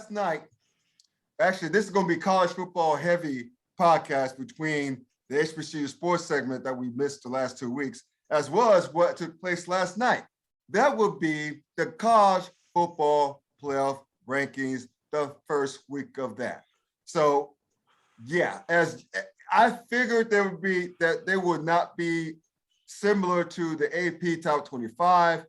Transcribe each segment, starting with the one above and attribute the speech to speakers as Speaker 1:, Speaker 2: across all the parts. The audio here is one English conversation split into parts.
Speaker 1: last night, actually, this is going to be college football heavy podcast between the HBCU sports segment that we missed the last 2 weeks, as well as what took place last night. That would be the college football playoff rankings, the first week of that. So, yeah, as I figured there would be that they would not be similar to the AP top 25.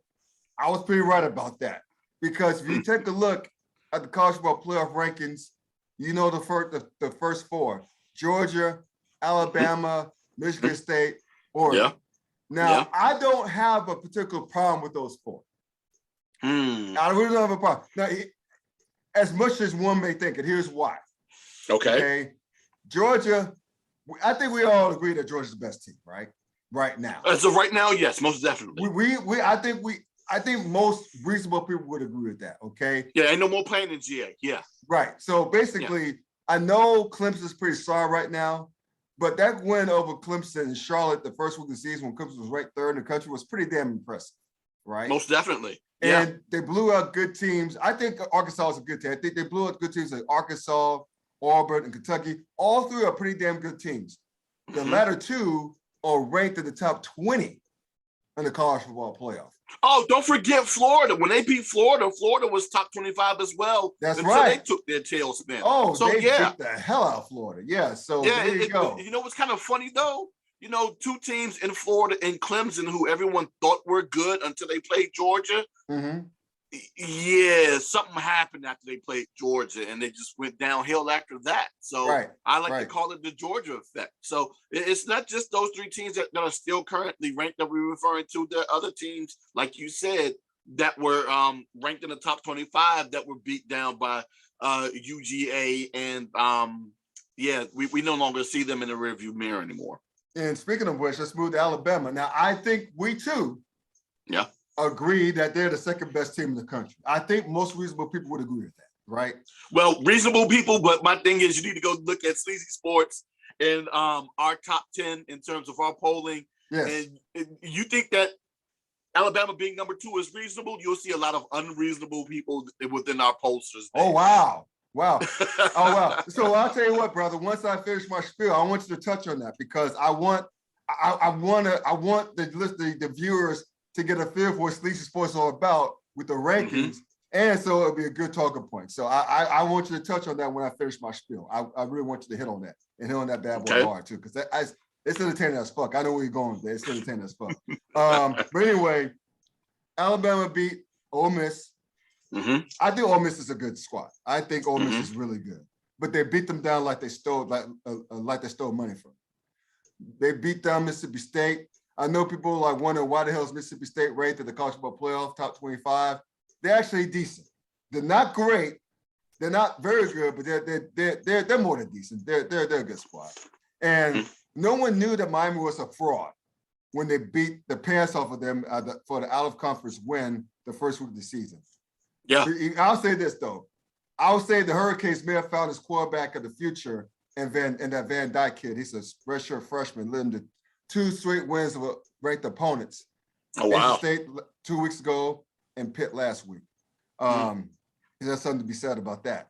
Speaker 1: I was pretty right about that, because if you take a look at the college football playoff rankings, you know the first four: Georgia, Alabama, Michigan State, Oregon.
Speaker 2: Yeah.
Speaker 1: Now, I don't have a particular problem with those four. I really don't have a problem. Now, as much as one may think, and here's why. Okay. Georgia, I think we all agree that Georgia's the best team, right? Right now.
Speaker 2: So right now, yes, most definitely.
Speaker 1: I think most reasonable people would agree with that. Okay.
Speaker 2: Yeah, ain't no more playing in GA. Yeah.
Speaker 1: Right. So basically, I know Clemson's pretty sorry right now, but that win over Clemson and Charlotte the first week of the season, when Clemson was ranked third in the country, was pretty damn impressive, right?
Speaker 2: Most definitely.
Speaker 1: And they blew out good teams. I think Arkansas is a good team. I think they blew out good teams like Arkansas, Auburn, and Kentucky. All three are pretty damn good teams. The latter two are ranked in the top 20 in the college football playoff.
Speaker 2: Oh, don't forget Florida. When they beat Florida, Florida was top 25 as well.
Speaker 1: That's right.
Speaker 2: They took their tailspin.
Speaker 1: Oh, so they beat the hell out of Florida. Yeah, so there you go.
Speaker 2: You know what's kind of funny, though? You know, two teams in Florida and Clemson who everyone thought were good until they played Georgia. Yeah, something happened after they played Georgia, and they just went downhill after that. So I like to call it the Georgia effect. So it's not just those three teams that are still currently ranked that we're referring to. There are other teams, like you said, that were ranked in the top 25 that were beat down by UGA. And we no longer see them in the rearview mirror anymore.
Speaker 1: And speaking of which, let's move to Alabama. Now, I think we too agree that they're the second best team in the country. I think most reasonable people would agree with that, right?
Speaker 2: Well, reasonable people, but my thing is you need to go look at Sleazy Sports and our top 10 in terms of our polling.
Speaker 1: Yes.
Speaker 2: And you think that Alabama being number 2 is reasonable? You'll see a lot of unreasonable people within our pollsters.
Speaker 1: Oh, wow. Wow. Oh, wow. So I'll tell you what, brother, once I finish my spiel, I want you to touch on that, because I want the viewers to get a feel for what Sleazy Sports is all about with the rankings. And so it'll be a good talking point. So I want you to touch on that when I finish my spiel. I really want you to hit on that and hit on that bad boy hard too, because it's entertaining as fuck. I know where you're going with that. It's entertaining as fuck. But anyway, Alabama beat Ole Miss. I think Ole Miss is a good squad. I think Ole Miss is really good, but they beat them down like they stole money from them. They beat down Mississippi State. I know people like wonder why the hell is Mississippi State ranked in the college football playoff top 25. They're actually decent. They're not great. They're not very good, but they're more than decent. They're a good squad. And no one knew that Miami was a fraud when they beat the pants off of them for the out of conference win the first week of the season.
Speaker 2: Yeah.
Speaker 1: I'll say this though. I'll say the Hurricanes may have found his quarterback of the future and that Van Dyke kid. He's a redshirt freshman, led him to 2 straight wins of ranked opponents.
Speaker 2: Oh, wow.
Speaker 1: State 2 weeks ago and Pitt last week. There's something to be said about that.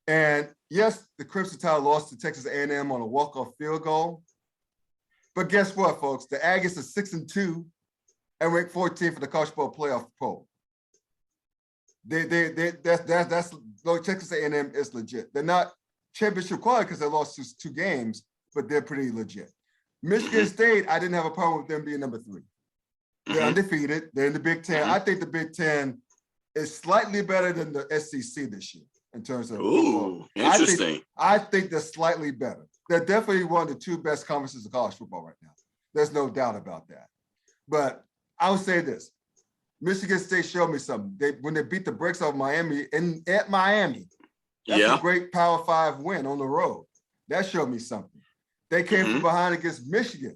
Speaker 1: And yes, the Crimson Tide lost to Texas A&M on a walk-off field goal. But guess what, folks? The Aggies are 6-2 and ranked 14th for the college football playoff poll. That's Texas A&M is legit. They're not championship quality because they lost 2 games, but they're pretty legit. Michigan State, I didn't have a problem with them being number 3. They're undefeated. They're in the Big Ten. I think the Big Ten is slightly better than the SEC this year in terms of football.
Speaker 2: Interesting.
Speaker 1: I think they're slightly better. They're definitely one of the 2 best conferences in college football right now. There's no doubt about that. But I would say this. Michigan State showed me something. When they beat the brakes off Miami at Miami, that's a great Power 5 win on the road. That showed me something. They came from behind against Michigan,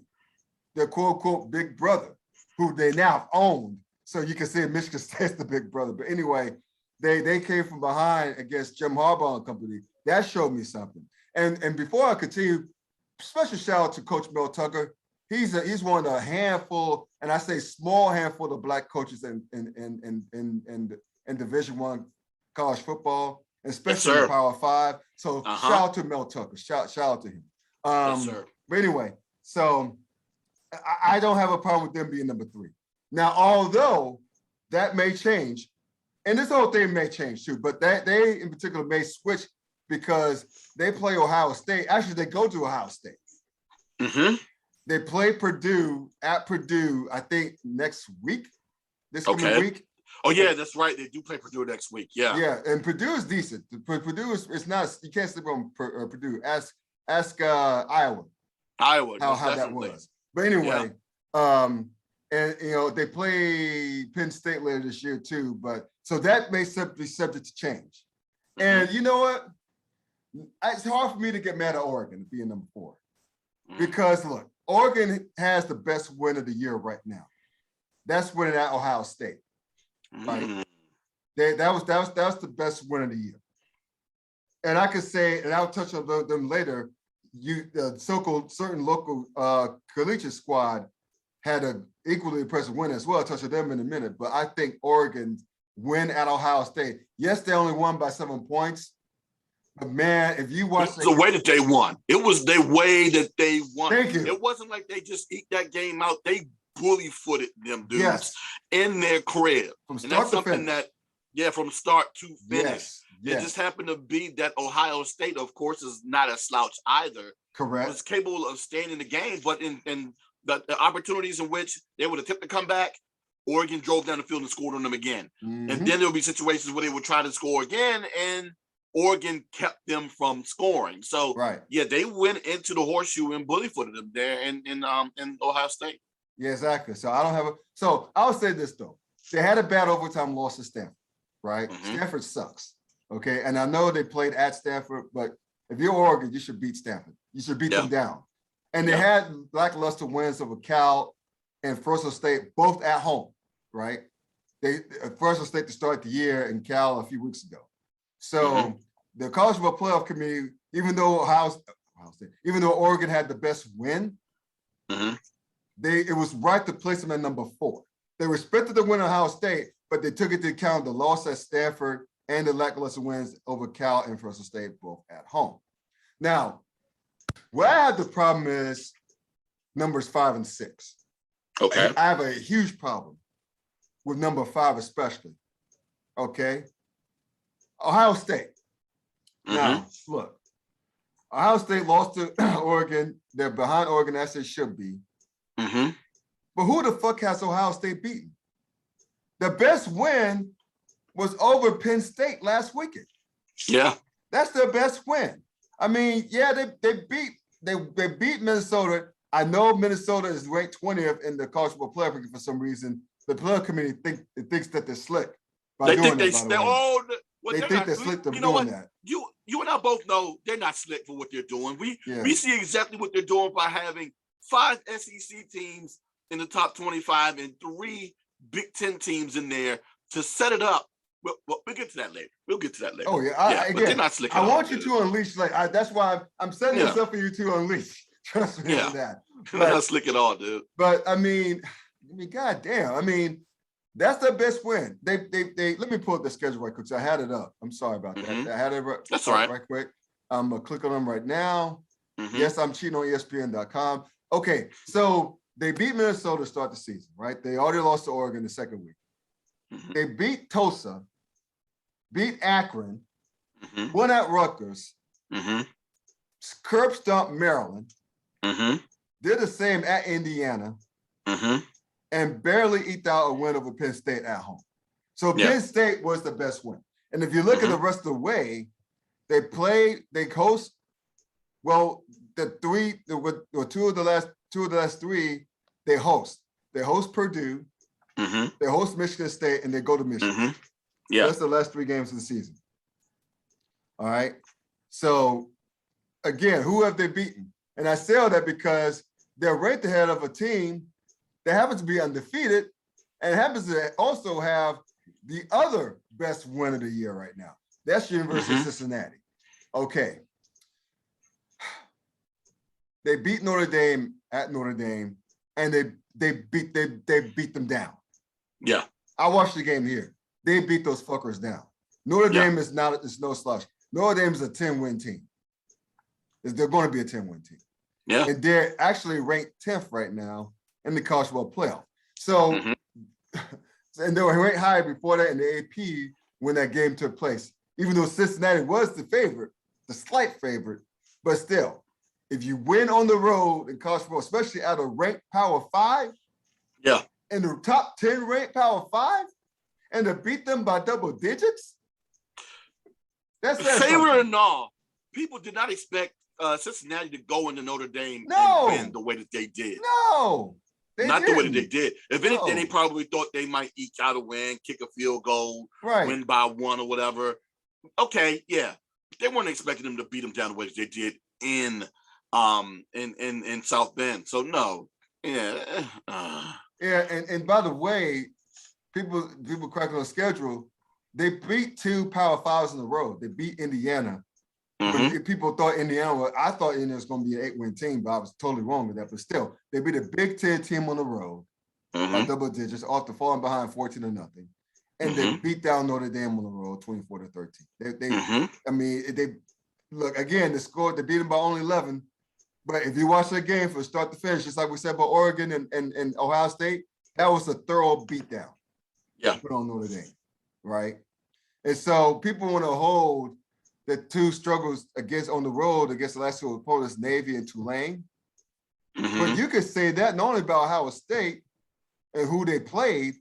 Speaker 1: their quote-unquote big brother, who they now owned. So you can say Michigan State's the big brother. But anyway, they came from behind against Jim Harbaugh and company. That showed me something. And before I continue, special shout out to Coach Mel Tucker. He's one of the handful, and I say small handful of black coaches in Division I college football. especially in the Power 5. So shout out to Mel Tucker. Shout out to him.
Speaker 2: Yes, sir.
Speaker 1: But anyway, so I don't have a problem with them being number 3. Now, although that may change, and this whole thing may change too, but they in particular may switch because they play Ohio State. Actually, they go to Ohio State. They play Purdue at Purdue, I think, next week, this coming week.
Speaker 2: Oh, yeah, that's right. They do play Purdue next week. Yeah.
Speaker 1: Yeah, and Purdue is decent. Purdue is not, you can't sleep on Purdue. Ask Iowa.
Speaker 2: How
Speaker 1: that was. But anyway, and they play Penn State later this year too. But so that may be subject to change. And you know what? It's hard for me to get mad at Oregon being number 4. Because look, Oregon has the best win of the year right now. That's winning at Ohio State. Right? That was the best win of the year. And I could say, and I'll touch on them later. Certain local collegiate squad had an equally impressive win as well. I'll touch on them in a minute. But I think Oregon's win at Ohio State. Yes, they only won by 7 points. But man, if you watch
Speaker 2: the way that they won, it was the way that they won.
Speaker 1: Thank you.
Speaker 2: It wasn't like they just eat that game out. They bully-footed them dudes in their crib.
Speaker 1: From start to finish.
Speaker 2: From start to finish.
Speaker 1: Yes.
Speaker 2: It just happened to be that Ohio State, of course, is not a slouch either.
Speaker 1: Correct.
Speaker 2: Was capable of staying in the game, but in the opportunities in which they would attempt to come back, Oregon drove down the field and scored on them again. And then there'll be situations where they would try to score again, and Oregon kept them from scoring. So they went into the horseshoe and bully-footed them there in Ohio State.
Speaker 1: Yeah, exactly. So I don't have so I'll say this though. They had a bad overtime loss to Stanford, right? Stanford sucks. Okay. And I know they played at Stanford, but if you're Oregon, you should beat Stanford. You should beat them down. And they had lackluster wins over Cal and Fresno State, both at home, right? Fresno State to start the year and Cal a few weeks ago. So the college football playoff committee, even though Oregon had the best win, it was right to place them at number 4. They respected the win at Ohio State, but they took into account the loss at Stanford and the lackluster wins over Cal and Fresno State, both at home. Now, where I have the problem is numbers 5 and 6.
Speaker 2: Okay.
Speaker 1: I have a huge problem with number 5 especially. Okay. Ohio State. Now, look, Ohio State lost to Oregon. They're behind Oregon as they should be. But who the fuck has Ohio State beaten? The best win was over Penn State last weekend.
Speaker 2: Yeah.
Speaker 1: That's their best win. I mean, they beat Minnesota. I know Minnesota is ranked 20th in the college football playoff ranking for some reason. The playoff committee thinks that they're slick by doing that. They think they're slick for doing that.
Speaker 2: You and I both know they're not slick for what they're doing. We see exactly what they're doing by having 5 SEC teams in the top 25 and 3 Big Ten teams in there to set it up. We'll get to that later. Oh
Speaker 1: yeah,
Speaker 2: but they're not slick.
Speaker 1: I want you to unleash. That's why I'm setting this up for you to unleash. Trust me on that.
Speaker 2: They're not slick at all, dude.
Speaker 1: But I mean, goddamn. I mean, that's their best win. They let me pull up the schedule right quick. So I had it up. I'm sorry about that. I had it
Speaker 2: That's all right.
Speaker 1: Right quick. I'm gonna click on them right now. Yes, I'm cheating on ESPN.com. Okay, so they beat Minnesota to start the season, right? They already lost to Oregon the second week. They beat Tulsa, beat Akron, won at Rutgers, curb stomped Maryland, did the same at Indiana, and barely eked out a win over Penn State at home. So Penn State was the best win. And if you look at the rest of the way, they host, well, two of the last 3, they host. They host Purdue, they host Michigan State, and they go to Michigan.
Speaker 2: Yeah.
Speaker 1: That's the last 3 games of the season. All right. So again, who have they beaten? And I say all that because they're ranked ahead of a team that happens to be undefeated and happens to also have the other best win of the year right now. That's University of Cincinnati. Okay. They beat Notre Dame at Notre Dame, and they beat them down.
Speaker 2: Yeah.
Speaker 1: I watched the game here. They beat those fuckers down. Notre Dame is not. It's no slush. Notre Dame is a 10-win team. They're going to be a 10-win team.
Speaker 2: Yeah.
Speaker 1: And they're actually ranked 10th right now in the college football playoff. So, and they were ranked higher before that in the AP when that game took place. Even though Cincinnati was the favorite, the slight favorite, but still, if you win on the road in college football, especially at a ranked Power 5, in the top 10 ranked Power 5, and to beat them by double digits, that's
Speaker 2: favorite or no. People did not expect Cincinnati to go into Notre Dame and win the way that they did.
Speaker 1: No,
Speaker 2: not the way that they did. If anything, they probably thought they might eke out a win, kick a field goal, win by 1 or whatever. Okay, yeah, they weren't expecting them to beat them down the way that they did in South Bend. So no,
Speaker 1: yeah, and by the way, people cracking on schedule. They beat 2 Power 5s in a row. They beat Indiana. People thought I thought Indiana was going to be an 8-win team, but I was totally wrong with that. But still, they beat a Big Ten team on the road by double digits after falling behind 14-0. And they beat down Notre Dame on the road 24-13. I mean, they look again, they beat them by only 11. But if you watch that game from start to finish, just like we said about Oregon and Ohio State, that was a thorough beatdown. Put on Notre Dame, right? And so people want to hold the 2 struggles on the road against the last 2 opponents, Navy and Tulane. But you could say that not only about Ohio State and who they played,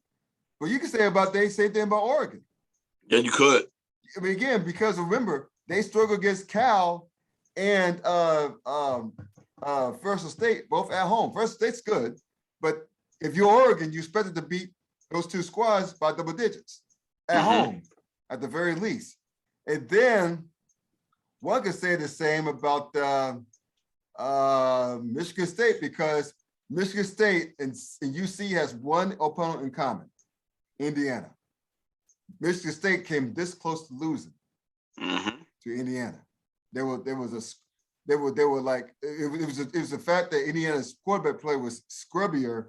Speaker 1: but you could say about the same thing about Oregon.
Speaker 2: Yeah, you could.
Speaker 1: I mean, again, because remember, they struggle against Cal and First State, both at home. First State's good, but if you're Oregon, you expected to beat those 2 squads by double digits at home, at the very least. And then one could say the same about Michigan State, because Michigan State and UC has one opponent in common, Indiana. Michigan State came this close to losing to Indiana. It was the fact that Indiana's quarterback play was scrubbier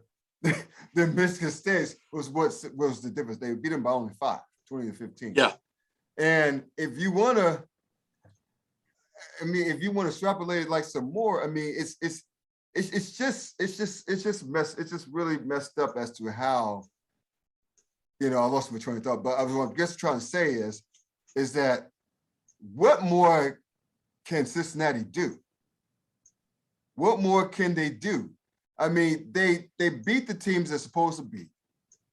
Speaker 1: than Michigan State's was the difference. They beat them by only 5, 20-15.
Speaker 2: Yeah.
Speaker 1: And if you want to extrapolate it like some more, I mean, it's just really messed up as to how, I lost my train of thought. But I was just trying to say is that what more can Cincinnati do? What more can they do? I mean, they beat the teams they're supposed to beat,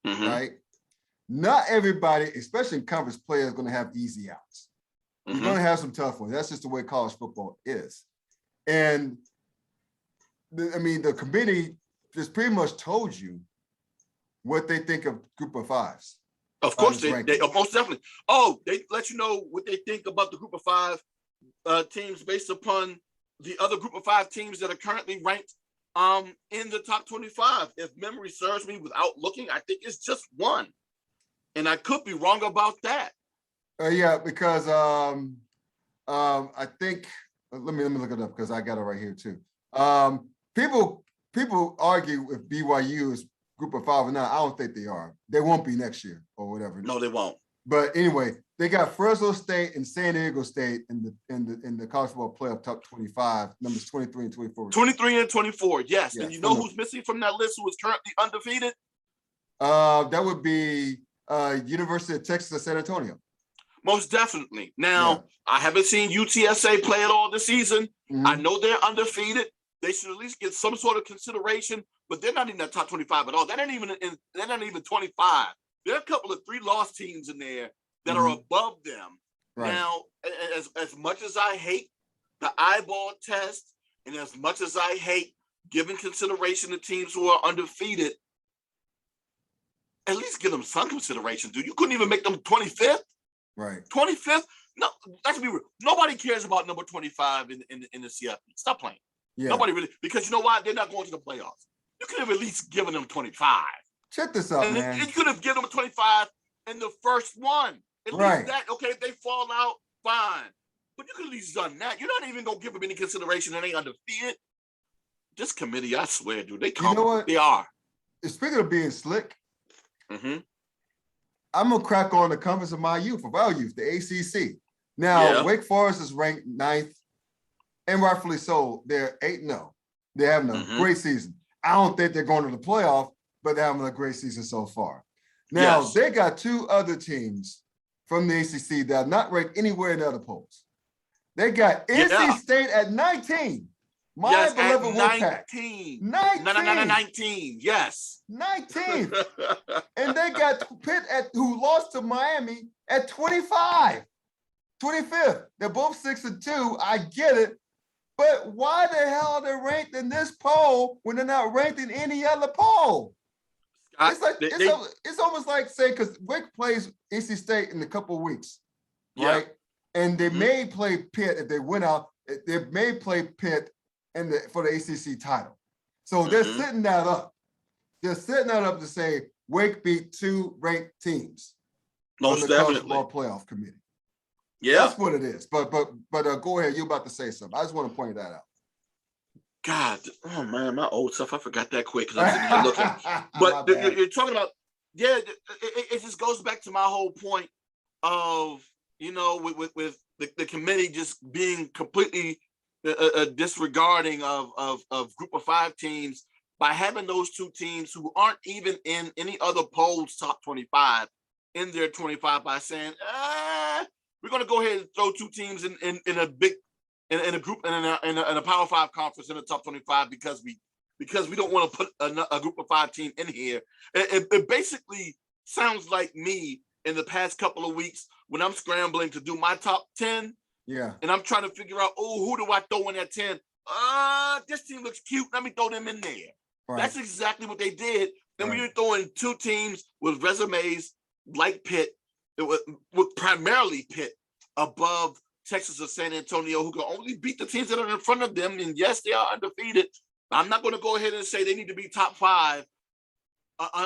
Speaker 1: right? Not everybody, especially in conference play, is going to have easy outs. You're going to have some tough ones. That's just the way college football is. And the committee just pretty much told you what they think of Group of Fives.
Speaker 2: Of course, they most definitely. Oh, they let you know what they think about the Group of 5 teams based upon the other Group of 5 teams that are currently ranked in the top 25. If memory serves me, without looking, I think it's just 1. And I could be wrong about that.
Speaker 1: Yeah, because I think let me look it up because I got it right here too. People argue if BYU is Group of 5 or not. I don't think they are. They won't be next year or whatever.
Speaker 2: No, they won't.
Speaker 1: But anyway, they got Fresno State and San Diego State in the college football playoff top 25, numbers 23 and 24.
Speaker 2: 23 and 24, yes. And you know who's missing from that list who is currently undefeated?
Speaker 1: That would be University of Texas at San Antonio.
Speaker 2: Most definitely. Now, I haven't seen UTSA play at all this season. I know they're undefeated. They should at least get some sort of consideration, but they're not in that top 25 at all. They're not even 25. There are a couple of 3-loss teams in there that are above them. Right. Now, as much as I hate the eyeball test, and as much as I hate giving consideration to teams who are undefeated, at least give them some consideration, dude. You couldn't even make them 25th.
Speaker 1: Right.
Speaker 2: 25th? No, let's be real. Nobody cares about number 25 in the CFB. Stop playing. Yeah. Nobody really, because you know why? They're not going to the playoffs. You could have at least given them 25.
Speaker 1: Check this out, man.
Speaker 2: You could have given them 25 in the first one. At least that, okay, if they fall out, fine. But you could have at least done that. You're not even going to give them any consideration and they undefeated. This committee, I swear, dude, they come. You know what? They are.
Speaker 1: Speaking of being slick, I'm gonna crack on the conference of my youth, of our youth, the ACC. Now, Wake Forest is ranked 9th, and rightfully so. They're 8-0. They're having a great season. I don't think they're going to the playoff, but they're having a great season so far. Now, they got 2 other teams from the ACC that are not ranked anywhere in the other polls. They got NC State at 19. My beloved Wolfpack.
Speaker 2: 19.
Speaker 1: 19.
Speaker 2: 19. Yes.
Speaker 1: 19. And they got Pitt who lost to Miami at 25. 25th. They're both 6-2. I get it. But why the hell are they ranked in this poll when they're not ranked in any other poll? It's like it's almost like saying, because Wake plays NC State in a couple of weeks, right? And they may play Pitt if they win out. They may play Pitt for the ACC title. So they're setting that up. They're setting that up to say Wake beat 2 ranked teams.
Speaker 2: Most
Speaker 1: on the
Speaker 2: definitely.
Speaker 1: College Ball Playoff Committee.
Speaker 2: Yeah,
Speaker 1: that's what it is. But go ahead. You're about to say something. I just want to point that out.
Speaker 2: God, oh man, my old stuff. I forgot that quick because I'm sitting here looking. But you're talking about, it just goes back to my whole point of, with the committee just being completely disregarding of group of 5 teams by having those 2 teams who aren't even in any other polls top 25 in their 25 by saying, we're going to go ahead and throw 2 teams in a big in a group in a Power 5 conference in the top 25 because we don't want to put a group of 5 team in here. It basically sounds like me in the past couple of weeks when I'm scrambling to do my top 10.
Speaker 1: Yeah.
Speaker 2: And I'm trying to figure out, who do I throw in at 10? This team looks cute. Let me throw them in there. Right. That's exactly what they did. And we were throwing 2 teams with resumes like Pitt, with primarily Pitt above Texas or San Antonio, who can only beat the teams that are in front of them. And yes, they are undefeated. I'm not going to go ahead and say they need to be top 5,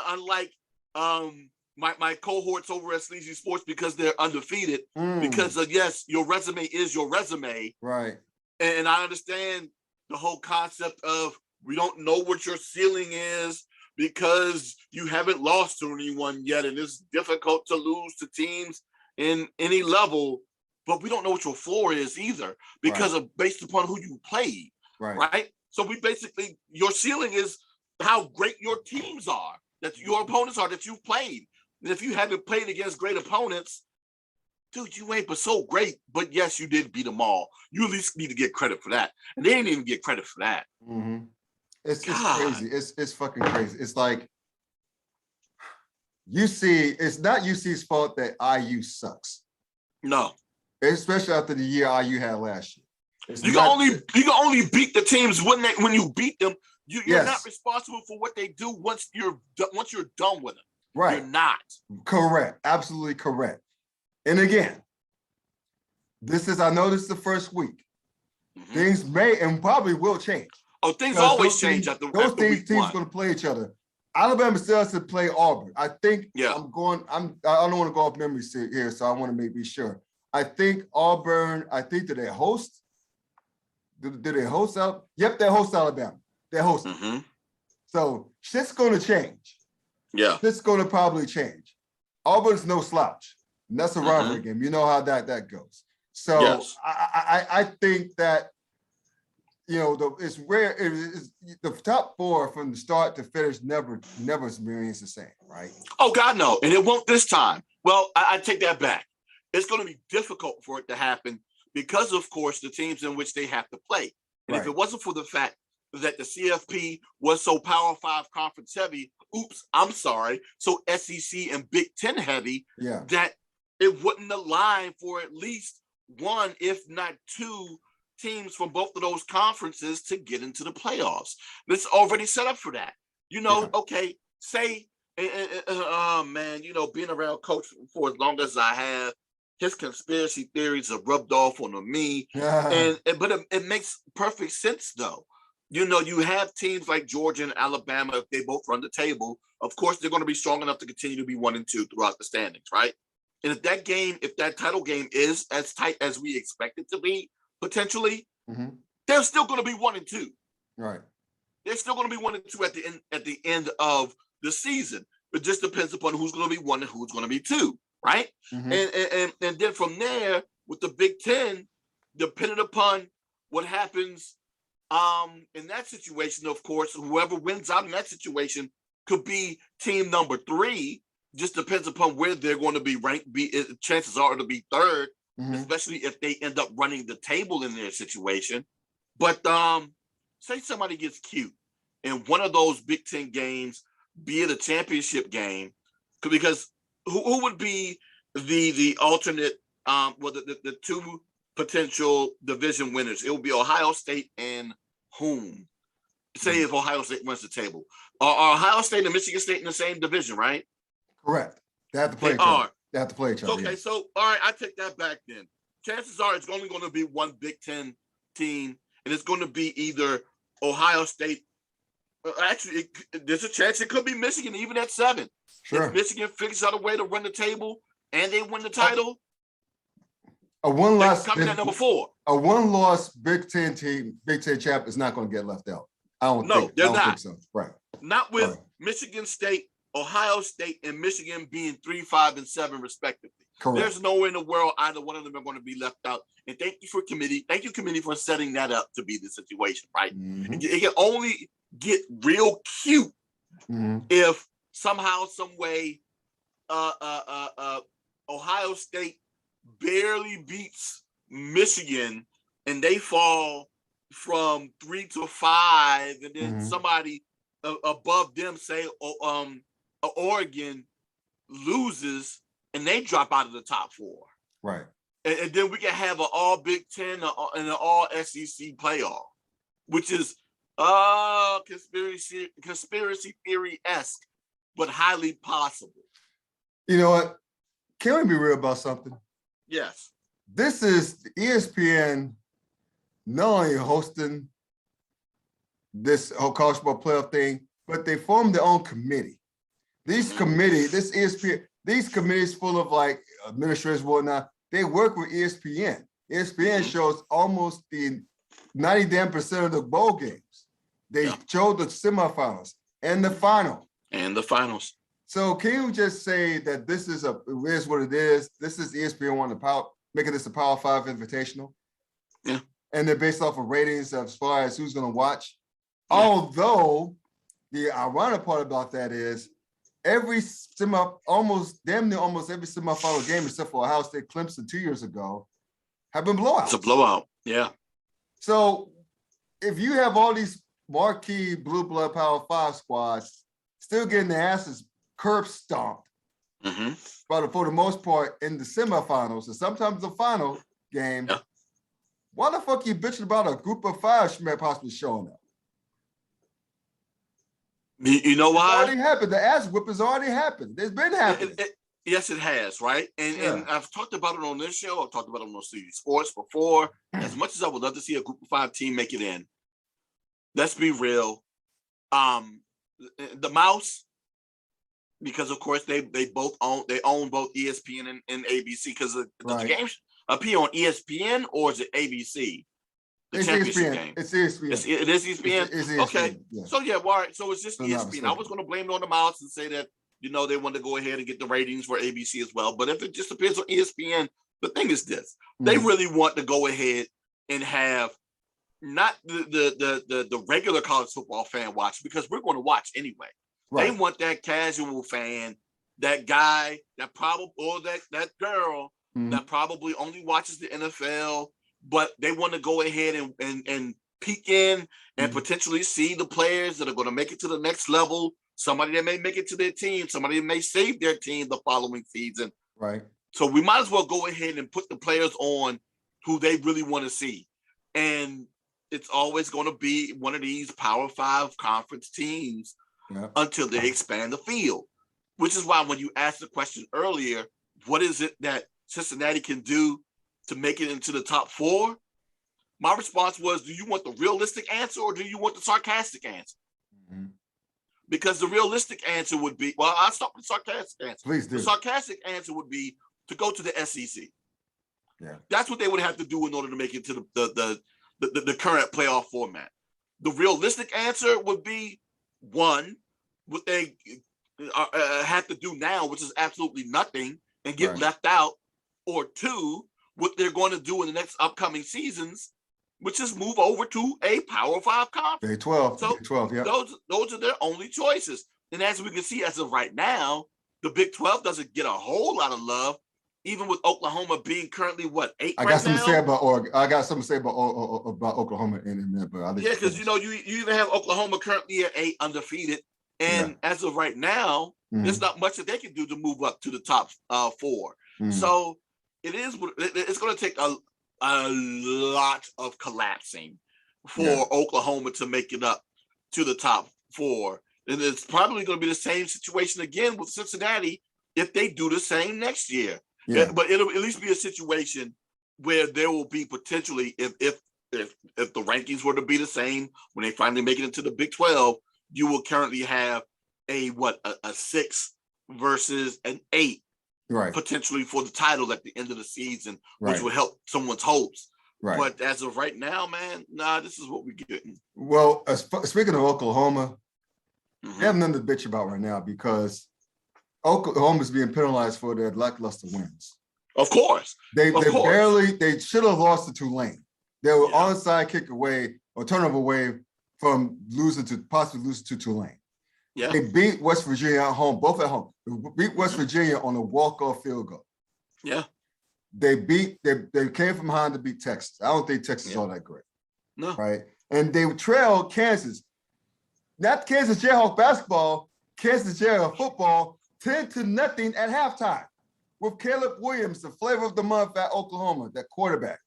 Speaker 2: unlike my cohorts over at Sleazy Sports, because they're undefeated. Because yes, your resume is your resume.
Speaker 1: Right.
Speaker 2: And I understand the whole concept of we don't know what your ceiling is because you haven't lost to anyone yet, and it's difficult to lose to teams in any level. But we don't know what your floor is either because of based upon who you played. Right. So your ceiling is how great your teams are, that your opponents are that you've played. And if you haven't played against great opponents, dude, you ain't but so great. But yes, you did beat them all. You at least need to get credit for that. And they didn't even get credit for that.
Speaker 1: Mm-hmm. It's crazy. It's fucking crazy. It's like it's not UC's fault that IU sucks.
Speaker 2: No.
Speaker 1: Especially after the year IU had last year.
Speaker 2: You can only beat the teams when you beat them. You're not responsible for what they do once you're done with them.
Speaker 1: Right.
Speaker 2: You're not.
Speaker 1: Correct. Absolutely correct. And again, I know this is the first week. Mm-hmm. Things may and probably will change.
Speaker 2: Oh, things always change after
Speaker 1: teams going to play each other. Alabama still has to play Auburn. I think I don't want to go off memory here, so I want to be sure. I think Auburn, do they host? Do they host out? Yep, they host Alabama. They're hosting. Mm-hmm. So shit's going to change.
Speaker 2: Yeah.
Speaker 1: Shit's going to probably change. Auburn's no slouch. And that's a rivalry game. You know how that goes. So yes. I think that, it's rare. The top 4 from the start to finish never remains the same, right?
Speaker 2: Oh, God, no. And it won't this time. Well, I take that back. It's going to be difficult for it to happen because, of course, the teams in which they have to play. And if it wasn't for the fact that the CFP was so Power 5 conference heavy, so SEC and Big Ten heavy, that it wouldn't align for at least 1, if not 2, teams from both of those conferences to get into the playoffs. It's already set up for that. Okay, say, being around Coach for as long as I have, his conspiracy theories have rubbed off on me. Yeah. But it makes perfect sense, though. You have teams like Georgia and Alabama, if they both run the table, of course, they're going to be strong enough to continue to be 1 and 2 throughout the standings, right? And if that title game is as tight as we expect it to be, potentially, they're still going to be 1 and 2.
Speaker 1: Right.
Speaker 2: They're still going to be 1 and 2 at the end of the season. It just depends upon who's going to be 1 and who's going to be 2, right?
Speaker 1: Mm-hmm.
Speaker 2: And then from there, with the Big Ten, depending upon what happens in that situation, of course, whoever wins out in that situation could be team number 3. Just depends upon where they're going to be ranked. Chances are to be 3rd, especially if they end up running the table in their situation. But say somebody gets cute in one of those Big Ten games, be it a championship game, because who would be the alternate? The 2 potential division winners? It will be Ohio State and whom? Say if Ohio State wins the table, are Ohio State and Michigan State in the same division, right?
Speaker 1: Correct. They have to play
Speaker 2: They
Speaker 1: each other.
Speaker 2: are.
Speaker 1: They have to play each other.
Speaker 2: Okay, so all right, I take that back then. Chances are it's only going to be one Big Ten team, and it's going to be either Ohio State. Actually, there's a chance it could be Michigan, even at 7.
Speaker 1: Sure.
Speaker 2: If Michigan figures out a way to run the table and they win the title,
Speaker 1: a one-loss
Speaker 2: coming at number 4.
Speaker 1: A one-loss Big Ten team, Big Ten champ is not going to get left out. I don't think so. Right.
Speaker 2: Not with Michigan State, Ohio State, and Michigan being 3, 5, and 7 respectively.
Speaker 1: Correct.
Speaker 2: There's no way in the world either one of them are going to be left out. And thank you, committee, for setting that up to be the situation, right?
Speaker 1: Mm-hmm.
Speaker 2: It can only get real cute if somehow, some way, Ohio State barely beats Michigan and they fall from 3 to 5, and then somebody above them, say Oregon, loses and they drop out of the top 4.
Speaker 1: Right.
Speaker 2: And then we can have an all Big Ten and an all SEC playoff, which is conspiracy theory-esque, but highly possible.
Speaker 1: You know what? Can we be real about something?
Speaker 2: Yes.
Speaker 1: This is ESPN not only hosting this whole college football playoff thing, but they formed their own committee. These committees, this ESPN, these committees full of like administrators and whatnot, they work with ESPN. ESPN shows almost the 90% of the bowl games. They showed the semifinals and the final.
Speaker 2: And the finals.
Speaker 1: So can you just say that this is what it is? This is ESPN wanting to making this a Power 5 invitational.
Speaker 2: Yeah.
Speaker 1: And they're based off of ratings as far as who's going to watch. Yeah. Although the ironic part about that is almost every semifinal game except for Ohio State Clemson 2 years ago have been blowouts.
Speaker 2: It's a blowout. Yeah.
Speaker 1: So if you have all these marquee blue blood Power 5 squads still getting their asses curb stomped, but for the most part in the semifinals and sometimes the final game, why the fuck are you bitching about a group of 5 possibly showing up?
Speaker 2: You know why?
Speaker 1: It's already happened. The ass whip has already happened. It's been happening.
Speaker 2: Yes, it has, right? And I've talked about it on this show. I've talked about it on CFB Sports before. As much as I would love to see a group of 5 team make it in, let's be real. The Mouse, because of course they own both ESPN and ABC, because the games appear on ESPN, or is it ABC? The championship
Speaker 1: ESPN.
Speaker 2: game.
Speaker 1: It's ESPN.
Speaker 2: It is ESPN.
Speaker 1: It's ESPN.
Speaker 2: Okay.
Speaker 1: Yeah.
Speaker 2: So all right. So it's just ESPN. I was going to blame it on the Mouse and say that they wanted to go ahead and get the ratings for ABC as well. But if it just appears on ESPN, the thing is this: they really want to go ahead and have not the regular college football fan watch, because we're going to watch anyway. Right. They want that casual fan, that guy, that girl that probably only watches the NFL, but they want to go ahead and peek in and potentially see the players that are going to make it to the next level. Somebody that may make it to their team, somebody that may save their team the following season.
Speaker 1: Right.
Speaker 2: So we might as well go ahead and put the players on who they really want to see. And it's always going to be one of these Power 5 conference teams until they expand the field, which is why when you asked the question earlier, what is it that Cincinnati can do to make it into the top 4? My response was, do you want the realistic answer or do you want the sarcastic answer? Because the realistic answer would be, well, I'll start with the sarcastic answer.
Speaker 1: Please do.
Speaker 2: The sarcastic answer would be to go to the SEC.
Speaker 1: Yeah.
Speaker 2: That's what they would have to do in order to make it to the current playoff format. The realistic answer would be, one, would they have to do now, which is absolutely nothing, and get
Speaker 1: Right.
Speaker 2: left out, or two, what they're going to do in the next upcoming seasons, which is move over to a Power 5 conference.
Speaker 1: Big 12,
Speaker 2: So
Speaker 1: Big 12, yeah.
Speaker 2: those are their only choices. And as we can see, as of right now, the Big 12 doesn't get a whole lot of love, even with Oklahoma being currently what, 8
Speaker 1: I
Speaker 2: right
Speaker 1: got something
Speaker 2: now?
Speaker 1: to say about Oregon. I got something to say about Oklahoma in a minute, but
Speaker 2: Yeah, because you even have Oklahoma currently at 8 undefeated, and as of right now, there's not much that they can do to move up to the top 4. So it's going to take a lot of collapsing for Oklahoma to make it up to the top 4. And it's probably going to be the same situation again with Cincinnati if they do the same next year. Yeah. But it'll at least be a situation where there will be potentially, if the rankings were to be the same when they finally make it into the Big 12, you will currently have a 6 versus an 8,
Speaker 1: right,
Speaker 2: potentially for the title at the end of the season,
Speaker 1: right,
Speaker 2: which will help someone's hopes.
Speaker 1: Right.
Speaker 2: But as of right now, man, this is what we're getting.
Speaker 1: Well, speaking of Oklahoma, they have nothing to bitch about right now because Oklahoma is being penalized for their lackluster wins.
Speaker 2: Of course.
Speaker 1: They should have lost to Tulane. They were onside kick away or turnover away from possibly losing to Tulane. Yeah. They beat West Virginia at home, both at home. They beat West Virginia on a walk-off field goal. Yeah. They came from behind to beat Texas. I don't think Texas is all that great. No. Right. And they trailed Kansas. Not Kansas Jayhawk basketball, Kansas Jayhawk football, 10-0 at halftime with Caleb Williams, the flavor of the month at Oklahoma, that quarterback.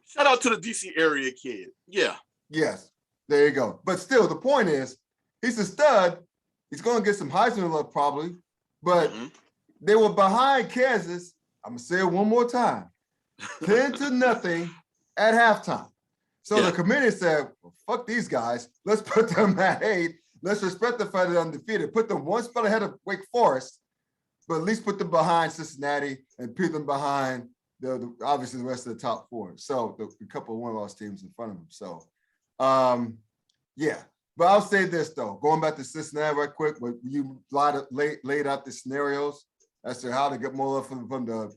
Speaker 2: Shout out to the DC area kid. Yeah. Yes.
Speaker 1: There you go. But still, the point is, he's a stud. He's going to get some Heisman love probably, but they were behind Kansas. I'm going to say it one more time. 10-0 at halftime. So the committee said, well, fuck these guys. Let's put them at 8. Let's respect the fact they're undefeated. Put them one spot ahead of Wake Forest, but at least put them behind Cincinnati and put them behind obviously the rest of the top 4. So a couple of one-loss teams in front of them. So, yeah. But I'll say this, though. Going back to Cincinnati right quick, where you laid out the scenarios as to how to get more love from the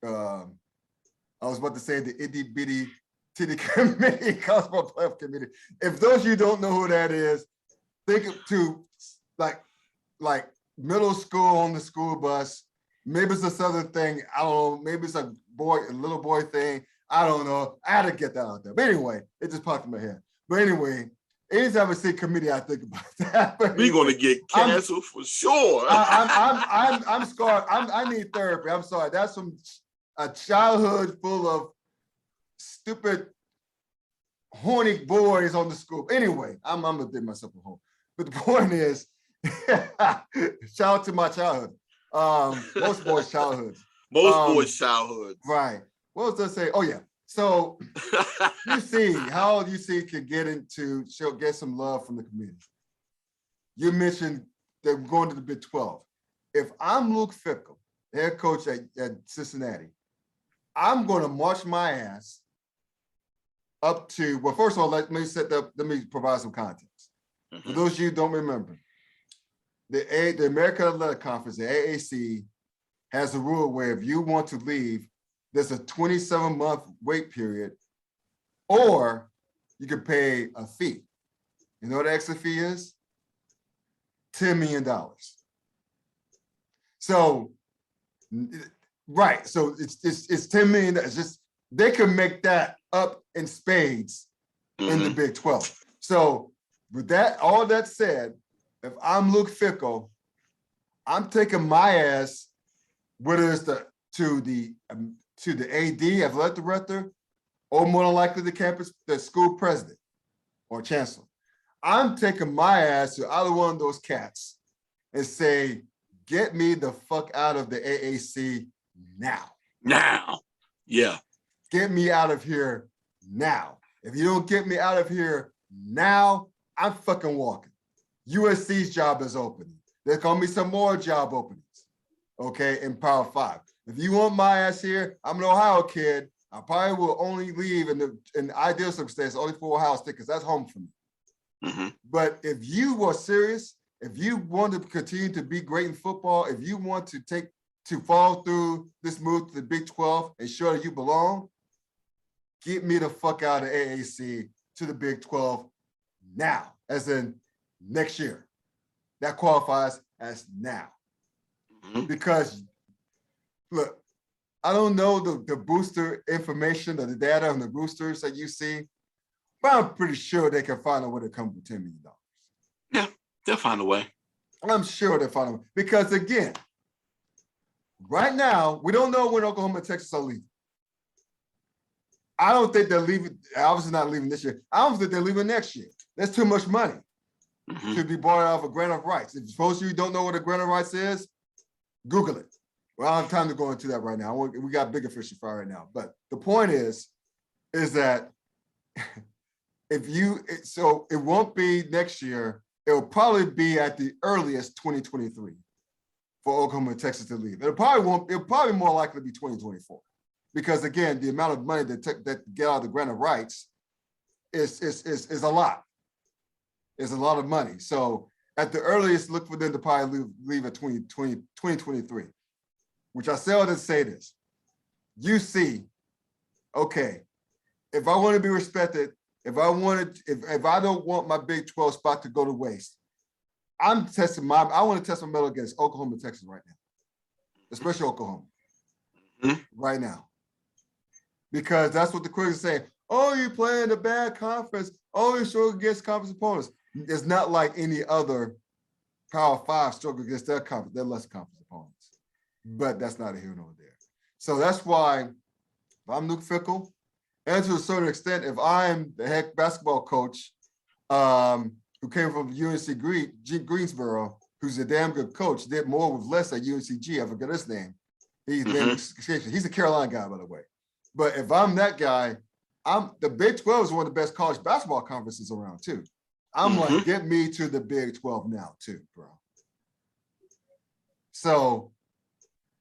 Speaker 1: I was about to say the itty-bitty titty committee, college football playoff committee. If those of you don't know who that is, think of like middle school on the school bus. Maybe it's a Southern thing. I don't know. Maybe it's a little boy thing. I don't know. I had to get that out there. But anyway, it just popped in my head. But anyway, anytime I see committee, I think about that. But
Speaker 2: we're gonna get canceled for sure.
Speaker 1: I'm scarred. I need therapy. I'm sorry. That's from a childhood full of stupid, horny boys on the school. Anyway, I'm gonna dig myself a hole. But the point is, shout out to my childhood. Most boys' childhoods.
Speaker 2: Most boys' childhoods.
Speaker 1: Right. What was I say? Oh yeah. So you see how UC can get some love from the community. You mentioned they're going to the Big 12. If I'm Luke Fickell, head coach at Cincinnati, I'm going to march my ass up to, well, first of all, let me provide some context. For those of you who don't remember, the American Athletic Conference, the AAC, has a rule where if you want to leave, there's a 27-month wait period, or you can pay a fee. You know what the exit fee is? $10 million. So, right. So it's $10 million. It's just they can make that up in spades in the Big 12. So with that, all that said, if I'm Luke Fickell, I'm taking my ass, whether it's to the AD, athletic director, or more than likely the school president or chancellor. I'm taking my ass to either one of those cats and say, get me the fuck out of the AAC now.
Speaker 2: Now. Yeah.
Speaker 1: Get me out of here now. If you don't get me out of here now, I'm fucking walking. USC's job is open. There's gonna be some more job openings, okay, in Power 5. If you want my ass here, I'm an Ohio kid. I probably will only leave in the ideal circumstance only for Ohio State because that's home for me. But if you were serious if you want to continue to be great in football, if you want to follow through this move to the Big 12 and show that you belong, get me the fuck out of AAC to the Big 12 now, as in next year. That qualifies as now. Because, look, I don't know the booster information or the data on the boosters that you see, but I'm pretty sure they can find a way to come with $10 million.
Speaker 2: Yeah, they'll find a way.
Speaker 1: I'm sure they'll find a way. Because, again, right now, we don't know when Oklahoma and Texas are leaving. I don't think they're leaving, obviously not leaving this year. I don't think they're leaving next year. There's too much money to be bought out of a grant of rights. If suppose you don't know what a grant of rights is, Google it. Well, I don't have time to go into that right now. We got bigger fish to fry right now. But the point is that so it won't be next year. It will probably be at the earliest 2023 for Oklahoma and Texas to leave. It'll probably more likely be 2024. Because again, the amount of money that get out of the grant of rights is a lot. It's a lot of money. So at the earliest, look for them to probably leave at 2023, which I say all to say this. You see, okay, if I want to be respected, if I don't want my Big 12 spot to go to waste, I want to test my metal against Oklahoma and Texas right now, especially Oklahoma right now. Because that's what the critics are saying. Oh, you're playing a bad conference. Oh, you're struggling against conference opponents. It's not like any other Power 5 struggle against their conference. They're less conference opponents. But that's not a here nor there. So that's why if I'm Luke Fickell, and to a certain extent, if I'm the head basketball coach who came from UNC Greensboro, who's a damn good coach, did more with less at UNCG. I forget his name. He's a Carolina guy, by the way. But if I'm that guy, the Big 12 is one of the best college basketball conferences around too. I'm like, get me to the Big 12 now too, bro. So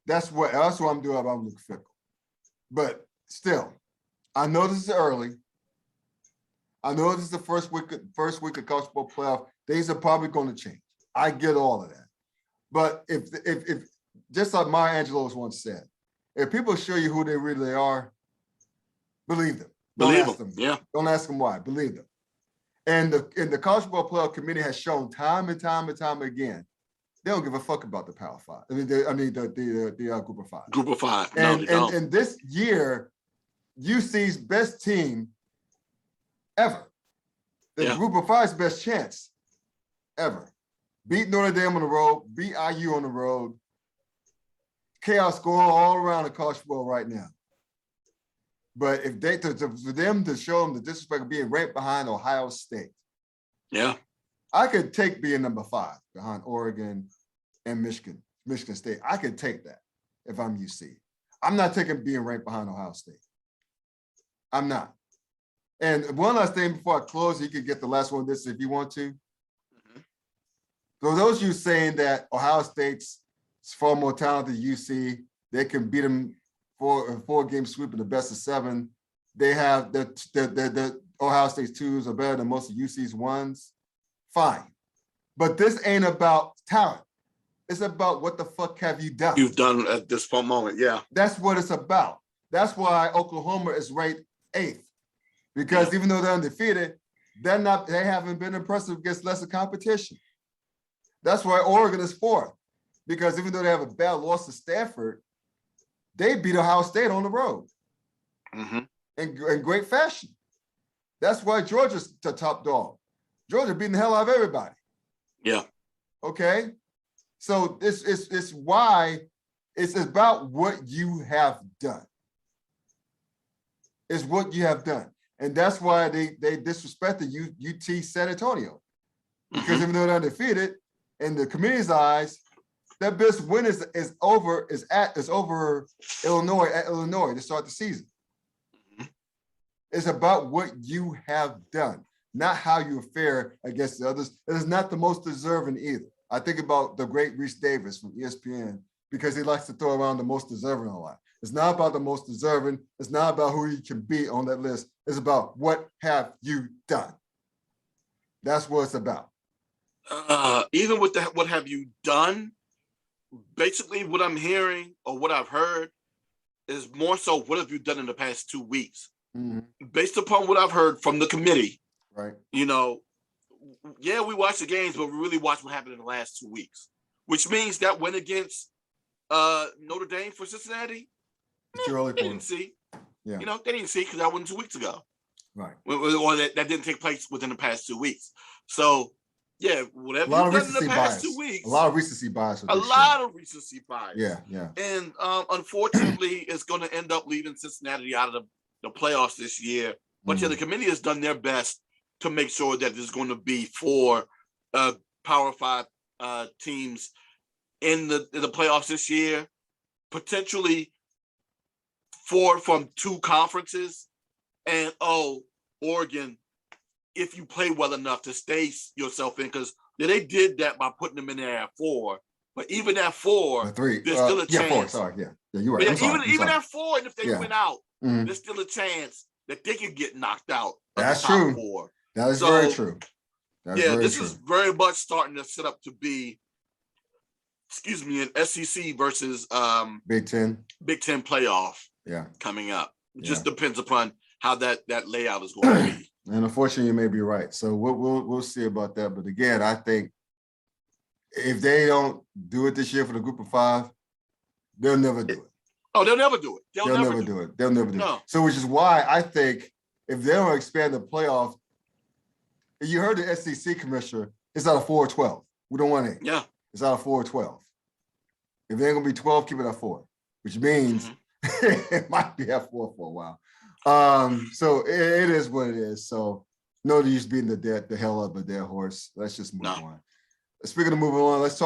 Speaker 1: that's what I'm doing about Luke Fickell. But still, I know this is early. I know this is the first week of college football playoff. Things are probably going to change. I get all of that. But if just like Maya Angelou's once said, if people show you who they really are, believe them. Don't ask them. Yeah. Don't ask them why. Believe them. And the college football playoff committee has shown time and time again, they don't give a fuck about the Power 5. I mean, the Group of 5.
Speaker 2: Group of 5.
Speaker 1: And this year, UC's best team ever. The Group of 5's best chance ever. Beat Notre Dame on the road. Beat IU on the road. Chaos going all around the college football right now. But if for them to show them the disrespect of being right behind Ohio State, I could take being number 5 behind Oregon and Michigan State. I could take that if I'm UC. I'm not taking being right behind Ohio State. I'm not. And one last thing before I close, you can get the last one of this if you want to. So those of you saying that Ohio State's far more talented than UC, they can beat them for a 4-game sweep in the best of 7. They have the Ohio State's 2s are better than most of UC's 1s. Fine. But this ain't about talent. It's about what the fuck have you done?
Speaker 2: You've done at this moment, yeah.
Speaker 1: That's what it's about. That's why Oklahoma is ranked 8th. Because even though they're undefeated, they haven't been impressive against lesser competition. That's why Oregon is 4th. Because even though they have a bad loss to Stanford, they beat Ohio State on the road in great fashion. That's why Georgia's the top dog. Georgia beating the hell out of everybody.
Speaker 2: Yeah.
Speaker 1: Okay. So it's why it's about what you have done. It's what you have done. And that's why they disrespected UT San Antonio. Because even though they're undefeated, in the community's eyes, their best win is over Illinois at Illinois to start the season. It's about what you have done, not how you fare against the others. It is not the most deserving either. I think about the great Reese Davis from ESPN because he likes to throw around the most deserving a lot. It's not about the most deserving. It's not about who you can beat on that list. It's about what have you done. That's what it's about.
Speaker 2: Even with that, what have you done? Basically, what I'm hearing or what I've heard is more so what have you done in the past 2 weeks? Based upon what I've heard from the committee,
Speaker 1: right?
Speaker 2: Yeah, we watch the games, but we really watch what happened in the last 2 weeks, which means that win against Notre Dame for Cincinnati,
Speaker 1: it's too early
Speaker 2: they didn't see. Yeah, they didn't see because that wasn't 2 weeks ago,
Speaker 1: right?
Speaker 2: Or that didn't take place within the past 2 weeks. So, yeah, whatever
Speaker 1: you've
Speaker 2: done in the past 2 weeks,
Speaker 1: a lot of recency bias.
Speaker 2: A lot of recency bias.
Speaker 1: Yeah.
Speaker 2: And unfortunately, it's going to end up leaving Cincinnati out of the playoffs this year. But yeah, the committee has done their best to make sure that there's going to be 4 Power 5 teams in the playoffs this year, potentially 4 from 2 conferences, and Oregon, if you play well enough to stay yourself in, because they did that by putting them in there at 4. But even at 4,
Speaker 1: 3,
Speaker 2: there's still a chance.
Speaker 1: 4. Sorry, yeah, you're right.
Speaker 2: Even at 4, and if they win out, there's still a chance that they could get knocked out of the top 4.
Speaker 1: That is very true.
Speaker 2: This is very much starting to set up to be, an SEC versus
Speaker 1: Big Ten
Speaker 2: playoff. Coming up. It just depends upon how that layout is going to be.
Speaker 1: And unfortunately, you may be right. So we'll see about that. But again, I think if they don't do it this year for the group of 5, they'll never do it.
Speaker 2: Oh, they'll never do it.
Speaker 1: They'll never do it. They'll never do it. So which is why I think if they don't expand the playoff, you heard the SEC commissioner, it's out of 4 or 12. We don't want it.
Speaker 2: Yeah.
Speaker 1: It's out of 4 or 12. If they're going to be 12, keep it at 4, which means it might be at 4 for a while. So it is what it is. So no use beating the hell out of a dead horse. Let's just move on. Speaking of moving on, let's talk